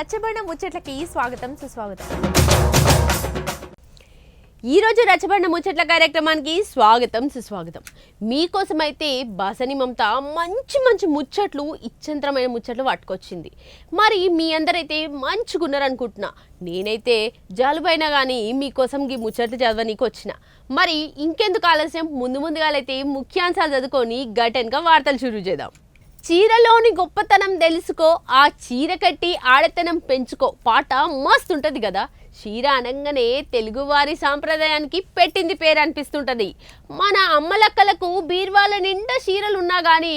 రచ్చబండ ముచ్చట్లకి స్వాగతం సుస్వాగతం. ఈ రోజు రచ్చబండ ముచ్చట్ల కార్యక్రమానికి స్వాగతం సుస్వాగతం. మీకోసమైతే బాసని మమత మంచి మంచి ముచ్చట్లు ఇచ్చంతరమైన ముచ్చట్లు పట్టుకొచ్చింది. మరి మీ అందరైతే మంచిగున్నారనుకుంటున్నా. నేనైతే జలుబైనా కానీ మీకోసం ఈ ముచ్చట్లు చదవనీకి వచ్చిన. మరి ఇంకెందుకు ఆలస్యం, ముందుగాలైతే ముఖ్యాంశాలు చదువుకొని గటెన్గా వార్తలు షురూ చేద్దాం. చీరలోని గొప్పతనం తెలుసుకో, ఆ చీర కట్టి ఆడతనం పెంచుకో పాట మస్తుంటుంది కదా. చీర అనగానే తెలుగువారి సాంప్రదాయానికి పెట్టింది పేరు అనిపిస్తుంటుంది. మన అమ్మలక్కలకు బీర్వాల నిండా చీరలు ఉన్నా కానీ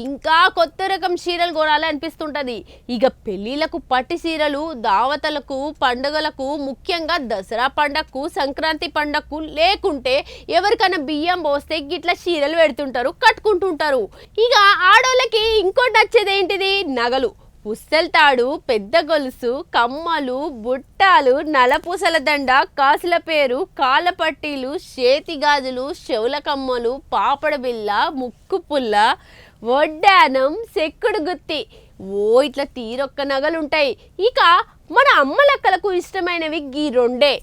ఇంకా కొత్త రకం చీరలు కొనాలి అనిపిస్తుంటుంది. ఇక పెళ్ళిళ్ళకు పట్టు చీరలు, దావతలకు, పండుగలకు, ముఖ్యంగా దసరా పండగకు, సంక్రాంతి పండగకు, లేకుంటే ఎవరికైనా బియ్యం పోస్తే గిట్లా చీరలు పెడుతుంటారు, కట్టుకుంటుంటారు. ఇక ఆడోళ్ళకి ఇంకోటి నచ్చేది ఏంటిది? నగలు. పుస్తల తాడు, పెద్ద గొలుసు, కమ్మలు, బుట్టాలు, నలపూసల దండ, కాసుల పేరు, కాళ్ళ పట్టీలు, చేతి గాజులు, చెవుల కమ్మలు, పాపడ బిల్ల, ముక్కు పుల్ల, వడ్డానం, సెక్కుడు గుత్తి, ఇట్లా తీరొక్క నగలుంటాయి. ఇక మన అమ్మలక్కలకు ఇష్టమైనవి గీ రెండే.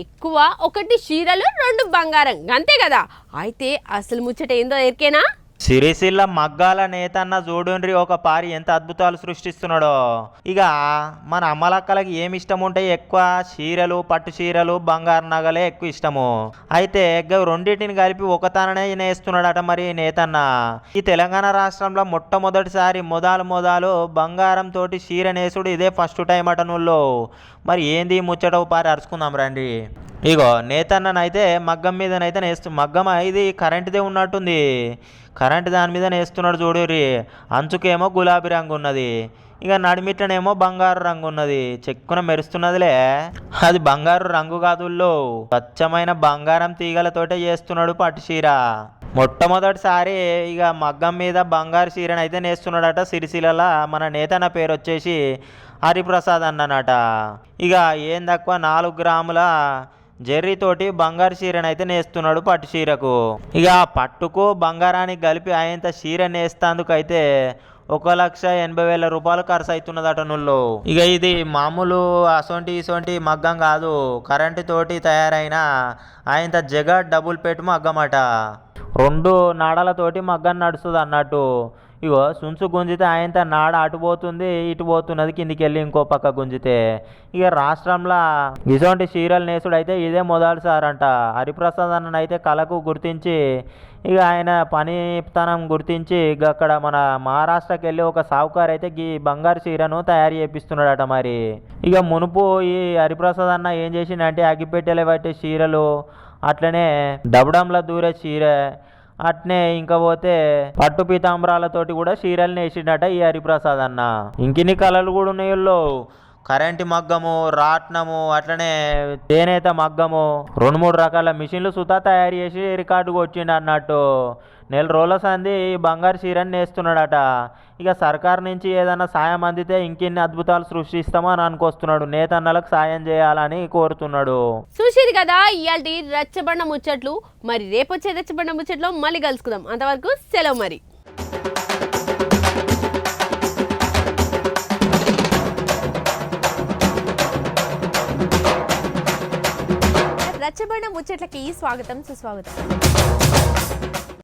ఎక్కువ ఒకటి చీరలు, రెండు బంగారం, అంతే కదా. అయితే అసలు ముచ్చట ఏందో ఎరికేనా? సిరిసిల్ల మగ్గాల నేతన్న చూడుండ్రి ఒక పారి ఎంత అద్భుతాలు సృష్టిస్తున్నాడో. ఇక మన అమ్మలక్కలకి ఏమి ఇష్టం ఉంటాయి? ఎక్కువ చీరలు, పట్టు చీరలు, బంగారు నగలే ఎక్కువ ఇష్టము. అయితే రెండింటిని కలిపి ఒకతాననే నేస్తున్నాడట మరి నేతన్న. ఈ తెలంగాణ రాష్ట్రంలో మొట్టమొదటిసారి మొదలు బంగారం తోటి చీర నేసుడు ఇదే ఫస్ట్ టైం అట నుల్లో. మరి ఏంది ముచ్చట పారి అరుచుకుందాం రండి. ఇగో నేతన్ననైతే మగ్గం మీదనైతే మగ్గం ఇది కరెంటుదే ఉన్నట్టుంది. కరెంటు దాని మీద నేస్తున్నాడు చూడుర్రి. అంచుకేమో గులాబీ రంగు ఉన్నది, ఇక నడిమిట్లనేమో బంగారు రంగు ఉన్నది. చెక్కున మెరుస్తున్నదిలే, అది బంగారు రంగు కాదుల్లో, స్వచ్ఛమైన బంగారం తీగలతోటే చేస్తున్నాడు పట్టు చీర. మొట్టమొదటిసారి ఇక మగ్గం మీద బంగారు చీరనైతే నేస్తున్నాడట సిరిసిల్ల. మన నేతన్న పేరు వచ్చేసి హరిప్రసాద్ అన్ననట. ఇక ఏం తక్కువ 4 గ్రాముల జెర్రీతోటి బంగారు చీరనైతే నేస్తున్నాడు పట్టు చీరకు. ఇక పట్టుకు బంగారానికి కలిపి ఆయంత చీర నేస్తందుకైతే 1,80,000 రూపాయలు ఖర్చు అవుతున్నదట నుల్లో. ఇక ఇది మామూలు ఇసొంటి మగ్గం కాదు, కరెంటు తోటి తయారైన ఆయంత జగ డబుల్ పెట్టి మగ్గమట. 2 నాడలతోటి మగ్గం నడుస్తుంది అన్నట్టు. ఇగో సుంచు గుంజితే ఆయంత నాడ అటు పోతుంది, ఇటు పోతున్నది, కిందికి వెళ్ళి ఇంకో పక్క గుంజితే. ఇక రాష్ట్రంలో ఇటువంటి చీరలు నేసుడు అయితే ఇదే మొదటిసారి అంట. హరిప్రసాద్ అన్ననైతే కళకు గుర్తించి, ఇక ఆయన పనితనం గుర్తించి అక్కడ మన మహారాష్ట్రకి వెళ్ళి ఒక సావుకారు అయితే ఈ బంగారు చీరను తయారు చేపిస్తున్నాడట. మరి ఇక మునుపు ఈ హరిప్రసాద్ అన్న ఏం చేసిండంటే అగ్గిపెట్టెలు పట్టే చీరలు, అట్లనే డబడంలో దూరే చీర, అట్నే ఇంకా పోతే పట్టు పీతాంబరాలతోటి కూడా చీరలు నేసిండట ఈ హరిప్రసాద్ అన్న. ఇంకిన్ని కళలు కూడా ఉన్నాయిల్లో. కరెంటు మగ్గము, రాట్నము, అట్లనే చేనేత మగ్గము, 2-3 రకాల మిషన్లు సుతా తయారు చేసి రికార్డుకు వచ్చిండు అన్నట్టు. 4 రోజుల సంది బంగారు చీరని నేస్తున్నాడట. ఇక సర్కార్ నుంచి ఏదైనా సాయం అందితే ఇంకిన్ని అద్భుతాలు సృష్టిస్తామని అనుకొస్తున్నాడు. నేతన్నలకు సాయం చేయాలని కోరుతున్నాడు. చూసిరు కదా ఇయాల్టి రచ్చబండ ముచ్చట్లు. మరి రేపొచ్చే రచ్చబండ ముచ్చట్లో మళ్ళీ కలుసుకుందాం. అంతవరకు సెలవు. మరి రచ్చబండ ముచ్చట్లకి స్వాగతం సుస్వాగతం.